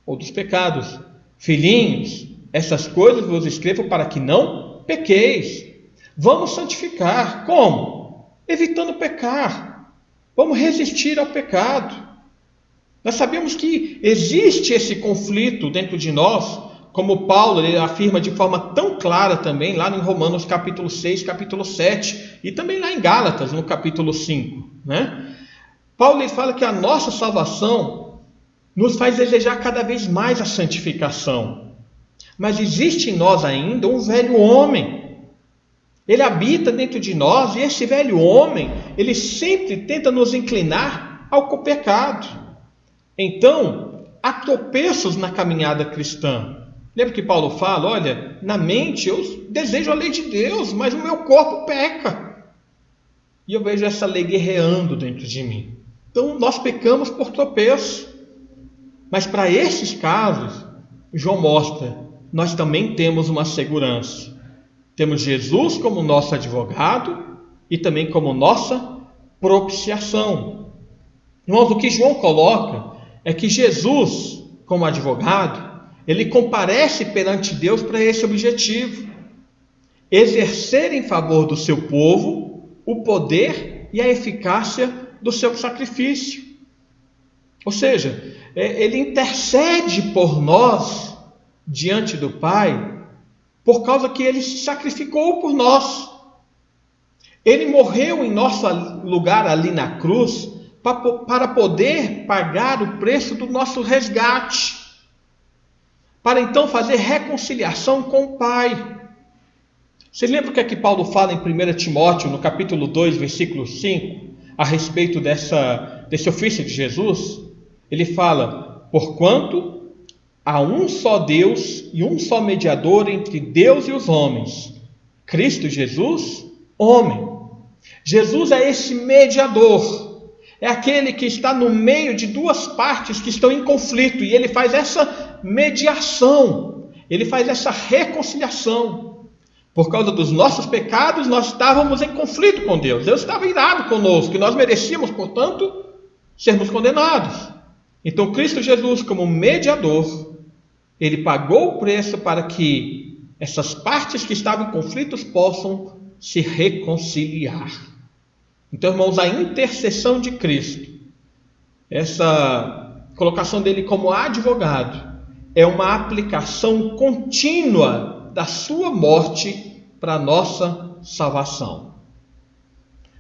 ou dos pecados. Filhinhos, essas coisas vos escrevo para que não pequeis. Vamos santificar. Como? Evitando pecar. Vamos resistir ao pecado. Nós sabemos que existe esse conflito dentro de nós, como Paulo ele afirma de forma tão clara também, lá em Romanos capítulo 6, capítulo 7, e também lá em Gálatas, no capítulo 5. Né? Paulo ele fala que a nossa salvação nos faz desejar cada vez mais a santificação. Mas existe em nós ainda um velho homem. Ele habita dentro de nós e esse velho homem, ele sempre tenta nos inclinar ao pecado. Então, há tropeços na caminhada cristã. Lembra que Paulo fala, olha, na mente eu desejo a lei de Deus, mas o meu corpo peca. E eu vejo essa lei guerreando dentro de mim. Então, nós pecamos por tropeço. Mas para esses casos, João mostra, nós também temos uma segurança. Temos Jesus como nosso advogado e também como nossa propiciação. Irmãos, o que João coloca é que Jesus, como advogado, ele comparece perante Deus para esse objetivo: exercer em favor do seu povo o poder e a eficácia do seu sacrifício. Ou seja, ele intercede por nós diante do Pai, por causa que ele se sacrificou por nós. Ele morreu em nosso lugar ali na cruz, para poder pagar o preço do nosso resgate, para então fazer reconciliação com o Pai. Vocês lembram o que é que Paulo fala em 1 Timóteo, no capítulo 2, versículo 5, a respeito desse ofício de Jesus? Ele fala: porquanto há um só Deus e um só mediador entre Deus e os homens, Cristo Jesus, homem. Jesus é esse mediador. É aquele que está no meio de duas partes que estão em conflito, e ele faz essa mediação, ele faz essa reconciliação. Por causa dos nossos pecados, nós estávamos em conflito com Deus. Deus estava irado conosco, e nós merecíamos, portanto, sermos condenados. Então, Cristo Jesus, como mediador, ele pagou o preço para que essas partes que estavam em conflitos possam se reconciliar. Então, irmãos, a intercessão de Cristo, essa colocação dele como advogado, é uma aplicação contínua da sua morte para a nossa salvação.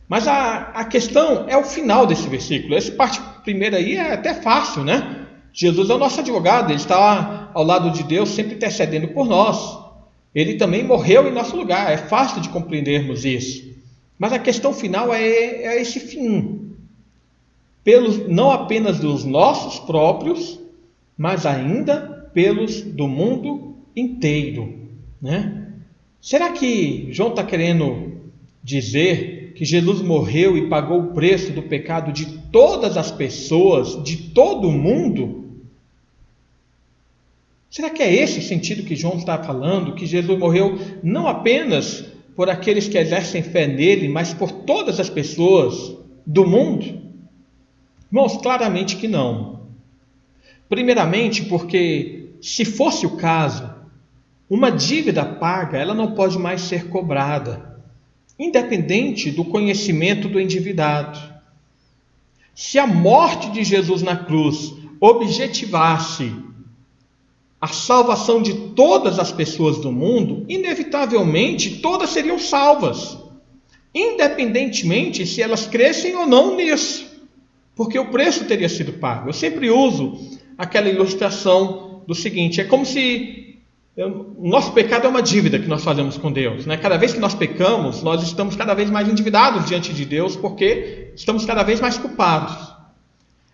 Mas a questão é o final desse versículo. Essa parte primeira aí é até fácil, né? Jesus é o nosso advogado, ele está ao lado de Deus, sempre intercedendo por nós. Ele também morreu em nosso lugar, é fácil de compreendermos isso. Mas a questão final é esse fim, não apenas dos nossos próprios, mas ainda pelos do mundo inteiro, né? Será que João está querendo dizer que Jesus morreu e pagou o preço do pecado de todas as pessoas, de todo o mundo? Será que é esse o sentido que João está falando? Que Jesus morreu não apenas por aqueles que exercem fé nele, mas por todas as pessoas do mundo? Irmãos, claramente que não. Primeiramente porque, se fosse o caso, uma dívida paga, ela não pode mais ser cobrada, independente do conhecimento do endividado. Se a morte de Jesus na cruz objetivasse a salvação de todas as pessoas do mundo, inevitavelmente todas seriam salvas, independentemente se elas crescem ou não nisso, porque o preço teria sido pago. Eu sempre uso aquela ilustração do seguinte: é como se o nosso pecado é uma dívida que nós fazemos com Deus, né? Cada vez que nós pecamos, nós estamos cada vez mais endividados diante de Deus, porque estamos cada vez mais culpados.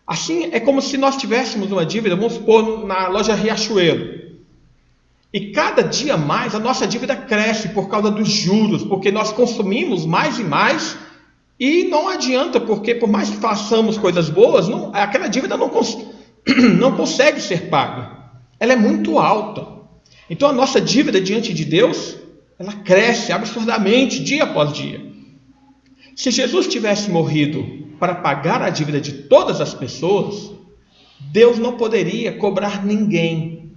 Assim, é como se nós tivéssemos uma dívida, vamos supor, na loja Riachuelo. E cada dia mais a nossa dívida cresce por causa dos juros, porque nós consumimos mais e mais, e não adianta, porque por mais que façamos coisas boas, aquela dívida não consegue ser paga. Ela é muito alta. Então a nossa dívida diante de Deus, ela cresce absurdamente dia após dia. Se Jesus tivesse morrido para pagar a dívida de todas as pessoas, Deus não poderia cobrar ninguém,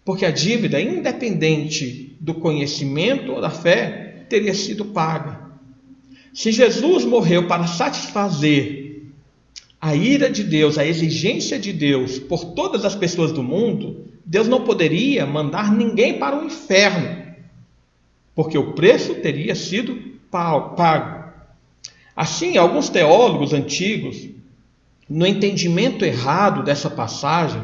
porque a dívida, independente do conhecimento ou da fé, teria sido paga. Se Jesus morreu para satisfazer a ira de Deus, a exigência de Deus por todas as pessoas do mundo, Deus não poderia mandar ninguém para o inferno, porque o preço teria sido pago. Assim, alguns teólogos antigos, no entendimento errado dessa passagem,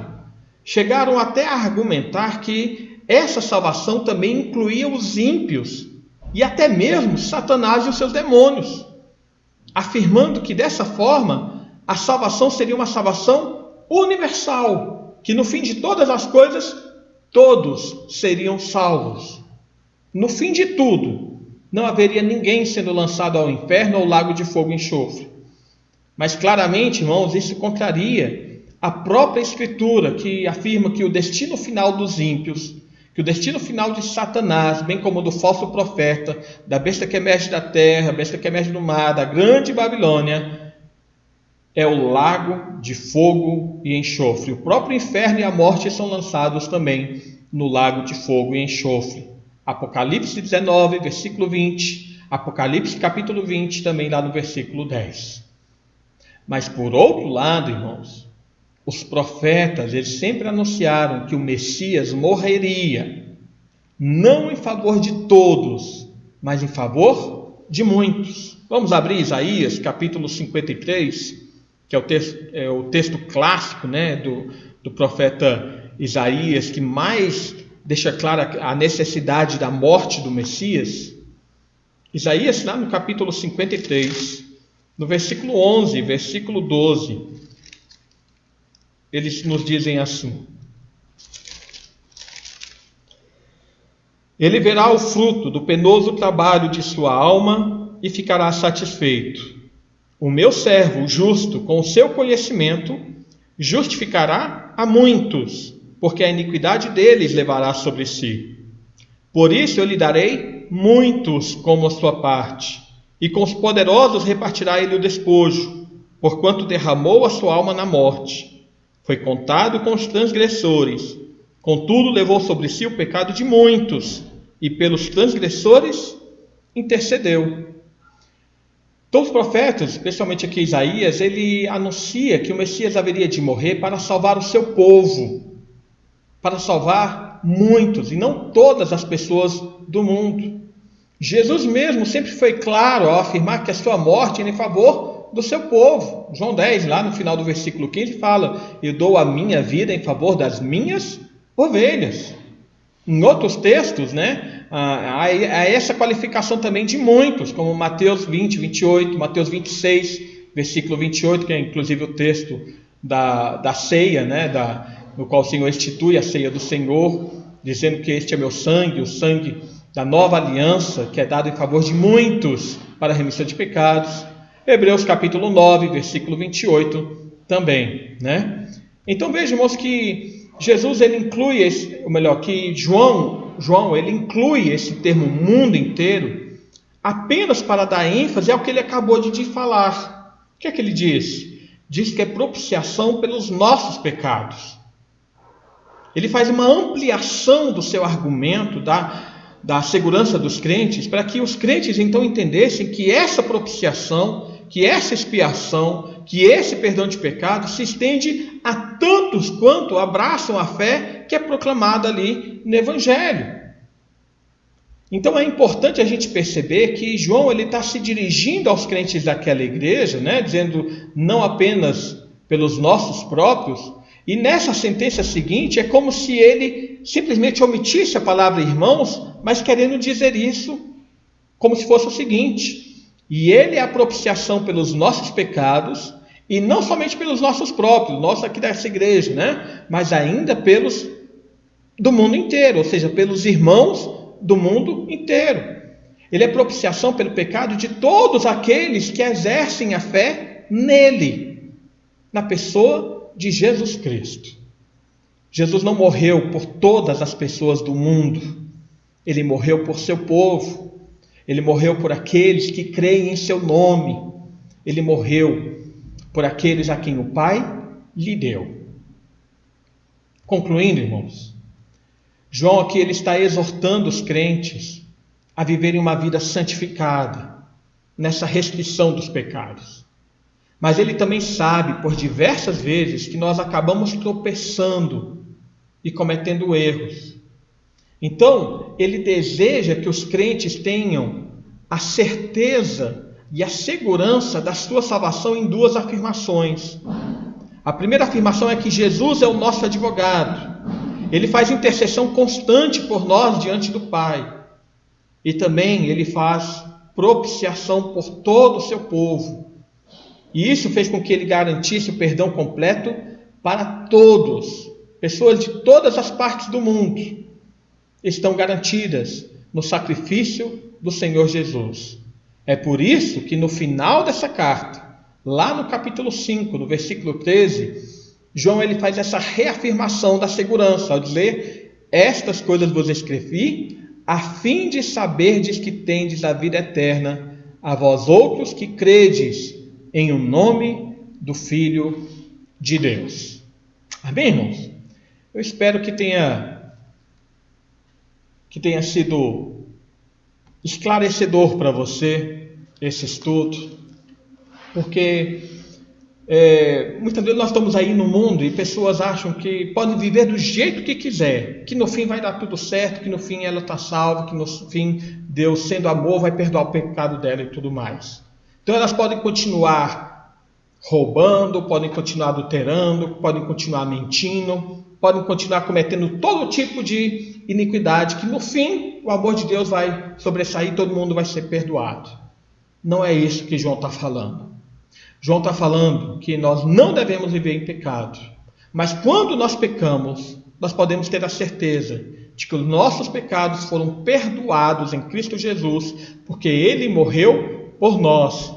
chegaram até a argumentar que essa salvação também incluía os ímpios e até mesmo Satanás e os seus demônios, afirmando que dessa forma a salvação seria uma salvação universal, que no fim de todas as coisas todos seriam salvos. No fim de tudo, não haveria ninguém sendo lançado ao inferno ou ao lago de fogo e enxofre. Mas claramente, irmãos, isso contraria a própria Escritura, que afirma que o destino final dos ímpios, que o destino final de Satanás, bem como do falso profeta, da besta que emerge da terra, besta que emerge do mar, da grande Babilônia, é o lago de fogo e enxofre. O próprio inferno e a morte são lançados também no lago de fogo e enxofre. Apocalipse 19, versículo 20, Apocalipse capítulo 20, também lá no versículo 10. Mas por outro lado, irmãos, os profetas, eles sempre anunciaram que o Messias morreria, não em favor de todos, mas em favor de muitos. Vamos abrir Isaías capítulo 53, que é o texto clássico, né, do profeta Isaías, que mais deixa clara a necessidade da morte do Messias. Isaías, lá no capítulo 53, no versículo 11, versículo 12, eles nos dizem assim: Ele verá o fruto do penoso trabalho de sua alma e ficará satisfeito. O meu servo, o justo, com o seu conhecimento, justificará a muitos, porque a iniquidade deles levará sobre si. Por isso eu lhe darei muitos como a sua parte, e com os poderosos repartirá ele o despojo, porquanto derramou a sua alma na morte. Foi contado com os transgressores, contudo levou sobre si o pecado de muitos, e pelos transgressores intercedeu. Então os profetas, especialmente aqui Isaías, ele anuncia que o Messias haveria de morrer para salvar o seu povo, para salvar muitos, e não todas as pessoas do mundo. Jesus mesmo sempre foi claro ao afirmar que a sua morte era em favor do seu povo. João 10, lá no final do versículo 15, fala: eu dou a minha vida em favor das minhas ovelhas. Em outros textos, né, há essa qualificação também de muitos, como Mateus 20, 28, Mateus 26, versículo 28, que é inclusive o texto da ceia, né, no qual o Senhor institui a ceia do Senhor, dizendo que este é meu sangue, o sangue da nova aliança, que é dado em favor de muitos para a remissão de pecados. Hebreus capítulo 9, versículo 28 também, né? Então vejam, irmãos, que Jesus ele inclui que João ele inclui esse termo mundo inteiro apenas para dar ênfase ao que ele acabou de falar. O que é que ele diz? Diz que é propiciação pelos nossos pecados. Ele faz uma ampliação do seu argumento da segurança dos crentes, para que os crentes então entendessem que essa propiciação, que essa expiação, que esse perdão de pecados se estende a tantos quanto abraçam a fé que é proclamada ali no Evangelho. Então é importante a gente perceber que João está se dirigindo aos crentes daquela igreja, né, dizendo não apenas pelos nossos próprios, e nessa sentença seguinte é como se ele simplesmente omitisse a palavra irmãos, mas querendo dizer isso como se fosse o seguinte: e ele é a propiciação pelos nossos pecados, e não somente pelos nossos próprios, nós aqui dessa igreja, né, mas ainda pelos do mundo inteiro, ou seja, pelos irmãos do mundo inteiro. Ele é propiciação pelo pecado de todos aqueles que exercem a fé nele, na pessoa de Jesus Cristo. Jesus não morreu por todas as pessoas do mundo, ele morreu por seu povo, ele morreu por aqueles que creem em seu nome, ele morreu por aqueles a quem o Pai lhe deu. Concluindo, irmãos, João aqui ele está exortando os crentes a viverem uma vida santificada, nessa restrição dos pecados. Mas ele também sabe por diversas vezes que nós acabamos tropeçando e cometendo erros. Então, ele deseja que os crentes tenham a certeza e a segurança da sua salvação em duas afirmações. A primeira afirmação é que Jesus é o nosso advogado. Ele faz intercessão constante por nós diante do Pai. E também ele faz propiciação por todo o seu povo. E isso fez com que ele garantisse o perdão completo para todos. Pessoas de todas as partes do mundo estão garantidas no sacrifício do Senhor Jesus. É por isso que no final dessa carta, lá no capítulo 5, no versículo 13, João ele faz essa reafirmação da segurança, ao dizer: estas coisas vos escrevi, a fim de saberdes que tendes a vida eterna, a vós outros que credes em o nome do Filho de Deus. Amém, irmãos? Eu espero que tenha sido esclarecedor para você esse estudo, porque muitas vezes nós estamos aí no mundo e pessoas acham que podem viver do jeito que quiser, que no fim vai dar tudo certo, que no fim ela está salva, que no fim Deus, sendo amor, vai perdoar o pecado dela e tudo mais. Então elas podem continuar roubando, podem continuar adulterando, podem continuar mentindo, podem continuar cometendo todo tipo de iniquidade, que no fim o amor de Deus vai sobressair e todo mundo vai ser perdoado. Não é isso que João está falando. João está falando que nós não devemos viver em pecado, mas quando nós pecamos, nós podemos ter a certeza de que os nossos pecados foram perdoados em Cristo Jesus, porque Ele morreu por nós,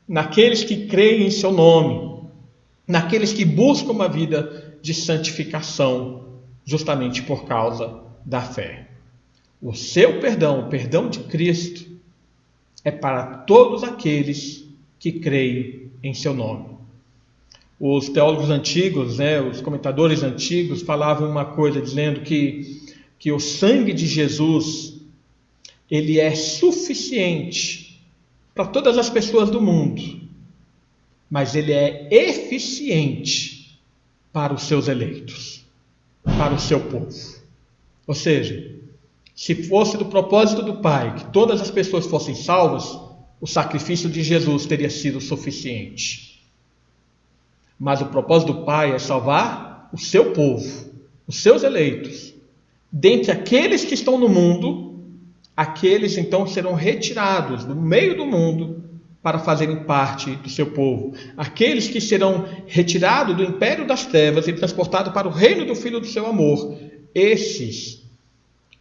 naqueles que creem em seu nome, naqueles que buscam uma vida de santificação, justamente por causa da fé. O seu perdão, o perdão de Cristo, é para todos aqueles que creem em seu nome. Os teólogos antigos, os comentadores antigos falavam uma coisa, dizendo que o sangue de Jesus ele é suficiente para todas as pessoas do mundo, mas ele é eficiente para os seus eleitos, para o seu povo. Ou seja, se fosse do propósito do Pai que todas as pessoas fossem salvas, o sacrifício de Jesus teria sido suficiente. Mas o propósito do Pai é salvar o seu povo, os seus eleitos. Dentre aqueles que estão no mundo, aqueles então serão retirados do meio do mundo para fazerem parte do seu povo. Aqueles que serão retirados do império das trevas e transportados para o reino do Filho do seu amor, esses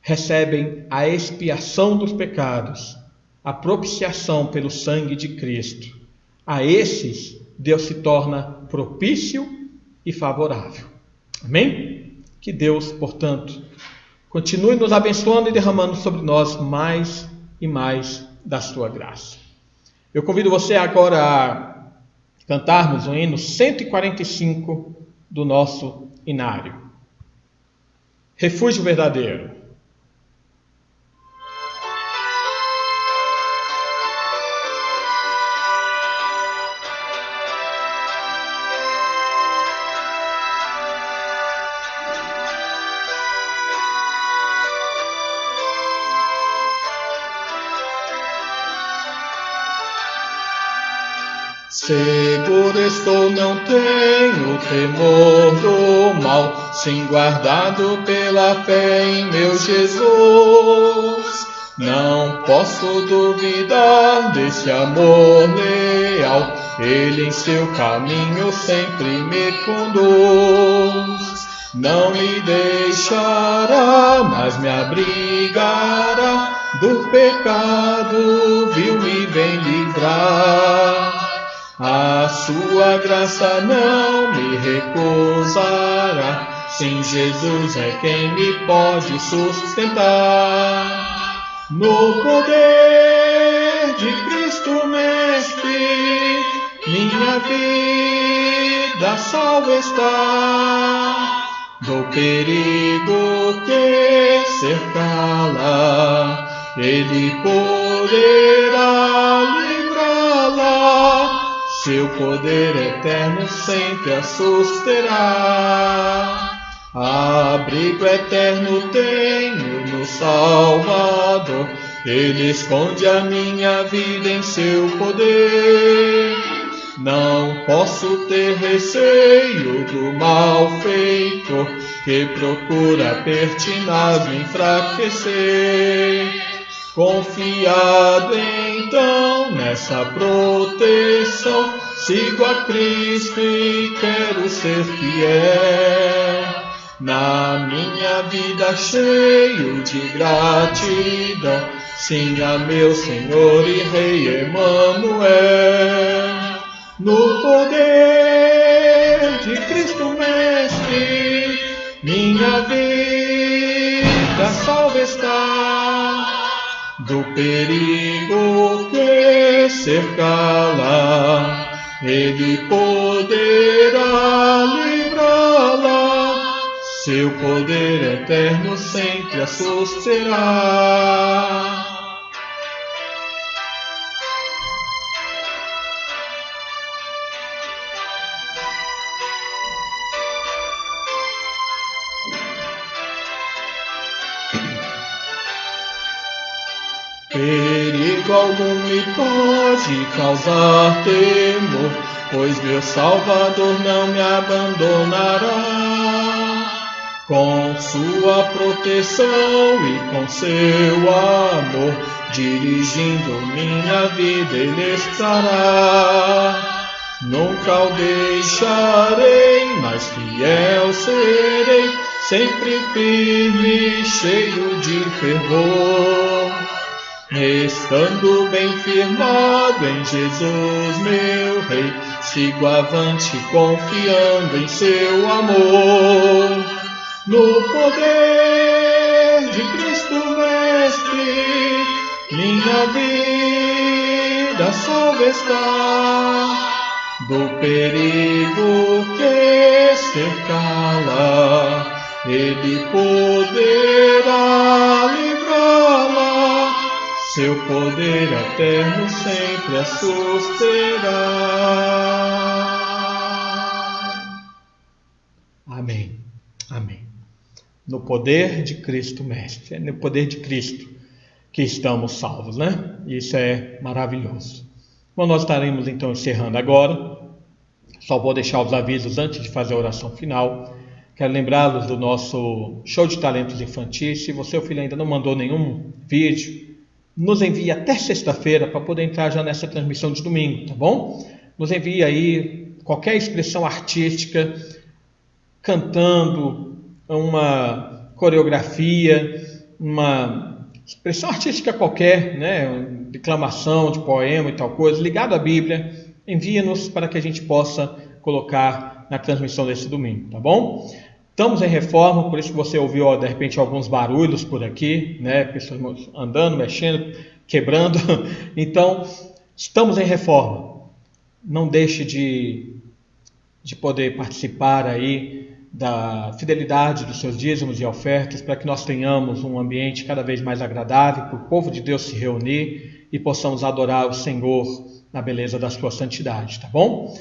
recebem a expiação dos pecados, a propiciação pelo sangue de Cristo. A esses Deus se torna propício e favorável. Amém? Que Deus, portanto, continue nos abençoando e derramando sobre nós mais e mais da sua graça. Eu convido você agora a cantarmos o hino 145 do nosso inário. Refúgio verdadeiro. Seguro estou, não tenho temor do mal, sim guardado pela fé em meu Jesus. Não posso duvidar desse amor leal, Ele em seu caminho sempre me conduz. Não me deixará, mas me abrigará, do pecado vil me vem livrar. A sua graça não me recusará, sim, Jesus é quem me pode sustentar. No poder de Cristo Mestre, minha vida salva está. Do perigo que cercá-la, Ele poderá livrá-la. Seu poder eterno sempre a susterá. Abrigo eterno tenho no Salvador, Ele esconde a minha vida em seu poder. Não posso ter receio do malfeitor, que procura pertinaz me enfraquecer. Confiado então nessa proteção, sigo a Cristo e quero ser fiel. Na minha vida cheio de gratidão, sim, a meu Senhor e Rei Emanuel. No poder de Cristo Mestre, minha vida salva está. Do perigo que cercá-la, Ele poderá livrá-la. Seu poder eterno sempre a susterá. Perigo algum me pode causar temor, pois meu Salvador não me abandonará. Com sua proteção e com seu amor, dirigindo minha vida Ele estará. Nunca o deixarei, mas fiel serei, sempre firme, cheio de fervor. Estando bem firmado em Jesus, meu Rei, sigo avante confiando em seu amor. No poder de Cristo Mestre, minha vida salva está. Do perigo que cercá-la, Ele poderá livrá-la. Seu poder eterno sempre a susterá. Amém. Amém. No poder de Cristo Mestre, é no poder de Cristo que estamos salvos, né? Isso é maravilhoso. Bom, nós estaremos então encerrando agora. Só vou deixar os avisos antes de fazer a oração final. Quero lembrá-los do nosso show de talentos infantis. Se você, filho, ainda não mandou nenhum vídeo, nos envie até sexta-feira para poder entrar já nessa transmissão de domingo, tá bom? Nos envie aí qualquer expressão artística, cantando, uma coreografia, uma expressão artística qualquer, né? Declamação de poema e tal coisa, ligado à Bíblia, envie-nos para que a gente possa colocar na transmissão desse domingo, tá bom? Estamos em reforma, por isso que você ouviu de repente alguns barulhos por aqui, né? Pessoas andando, mexendo, quebrando. Então, estamos em reforma. Não deixe de poder participar aí da fidelidade dos seus dízimos e ofertas, para que nós tenhamos um ambiente cada vez mais agradável, para o povo de Deus se reunir e possamos adorar o Senhor na beleza da sua santidade, tá bom?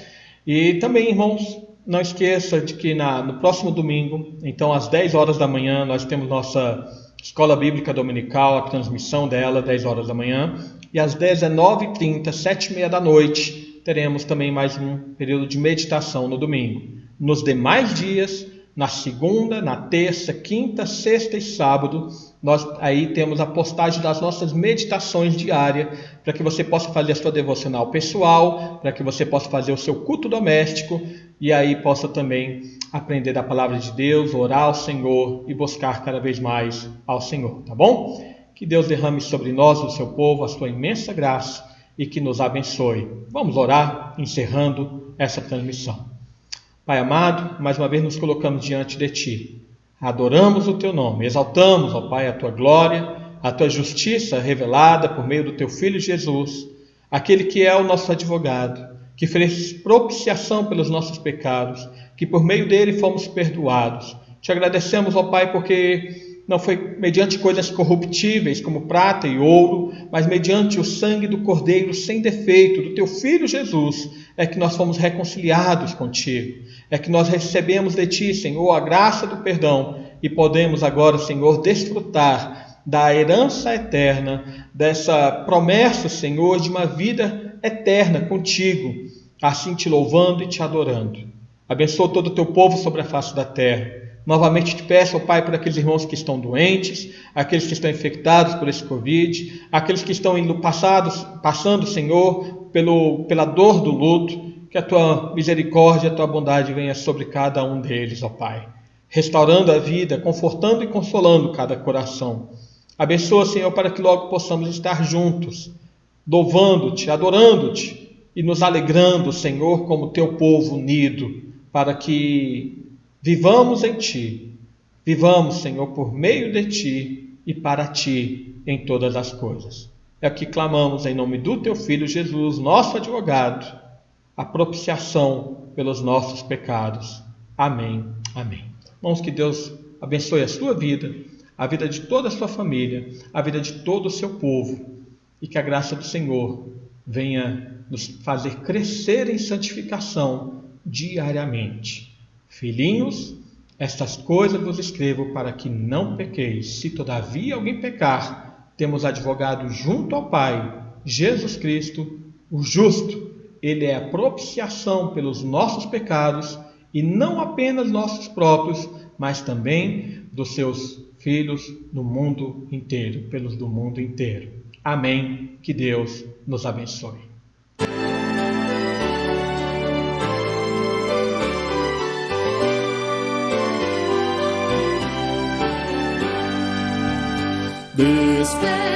E também, irmãos, não esqueça de que no próximo domingo, então às 10 horas da manhã, nós temos nossa Escola Bíblica Dominical, a transmissão dela, 10 horas da manhã, e às 19h30, 7h30 da noite, teremos também mais um período de meditação no domingo. Nos demais dias, na segunda, na terça, quinta, sexta e sábado, nós aí temos a postagem das nossas meditações diárias, para que você possa fazer a sua devocional pessoal, para que você possa fazer o seu culto doméstico e aí possa também aprender da palavra de Deus, orar ao Senhor e buscar cada vez mais ao Senhor, tá bom? Que Deus derrame sobre nós, o seu povo, a sua imensa graça e que nos abençoe. Vamos orar, encerrando essa transmissão. Pai amado, mais uma vez nos colocamos diante de Ti. Adoramos o Teu nome, exaltamos, ó Pai, a Tua glória, a Tua justiça revelada por meio do Teu Filho Jesus, aquele que é o nosso advogado, que fez propiciação pelos nossos pecados, que por meio dele fomos perdoados. Te agradecemos, ó Pai, porque não foi mediante coisas corruptíveis como prata e ouro, mas mediante o sangue do Cordeiro sem defeito, do Teu Filho Jesus, é que nós fomos reconciliados contigo. É que nós recebemos de Ti, Senhor, a graça do perdão e podemos agora, Senhor, desfrutar da herança eterna, dessa promessa, Senhor, de uma vida eterna contigo, assim Te louvando e Te adorando. Abençoa todo o Teu povo sobre a face da terra. Novamente te peço, ó Pai, por aqueles irmãos que estão doentes, aqueles que estão infectados por esse Covid, aqueles que estão passando, Senhor, pela dor do luto, que a Tua misericórdia, a Tua bondade venha sobre cada um deles, ó Pai, restaurando a vida, confortando e consolando cada coração. Abençoa, Senhor, para que logo possamos estar juntos, louvando-Te, adorando-Te e nos alegrando, Senhor, como Teu povo unido, para que vivamos em Ti, vivamos, Senhor, por meio de Ti e para Ti em todas as coisas. É o que clamamos em nome do Teu Filho Jesus, nosso advogado, a propiciação pelos nossos pecados. Amém, amém. Irmãos, que Deus abençoe a sua vida, a vida de toda a sua família, a vida de todo o seu povo, e que a graça do Senhor venha nos fazer crescer em santificação diariamente. Filhinhos, estas coisas vos escrevo para que não pequeis. Se todavia alguém pecar, temos advogado junto ao Pai, Jesus Cristo, o justo. Ele é a propiciação pelos nossos pecados, e não apenas nossos próprios, mas também dos seus filhos no mundo inteiro, pelos do mundo inteiro. Amém. Que Deus nos abençoe. Desperta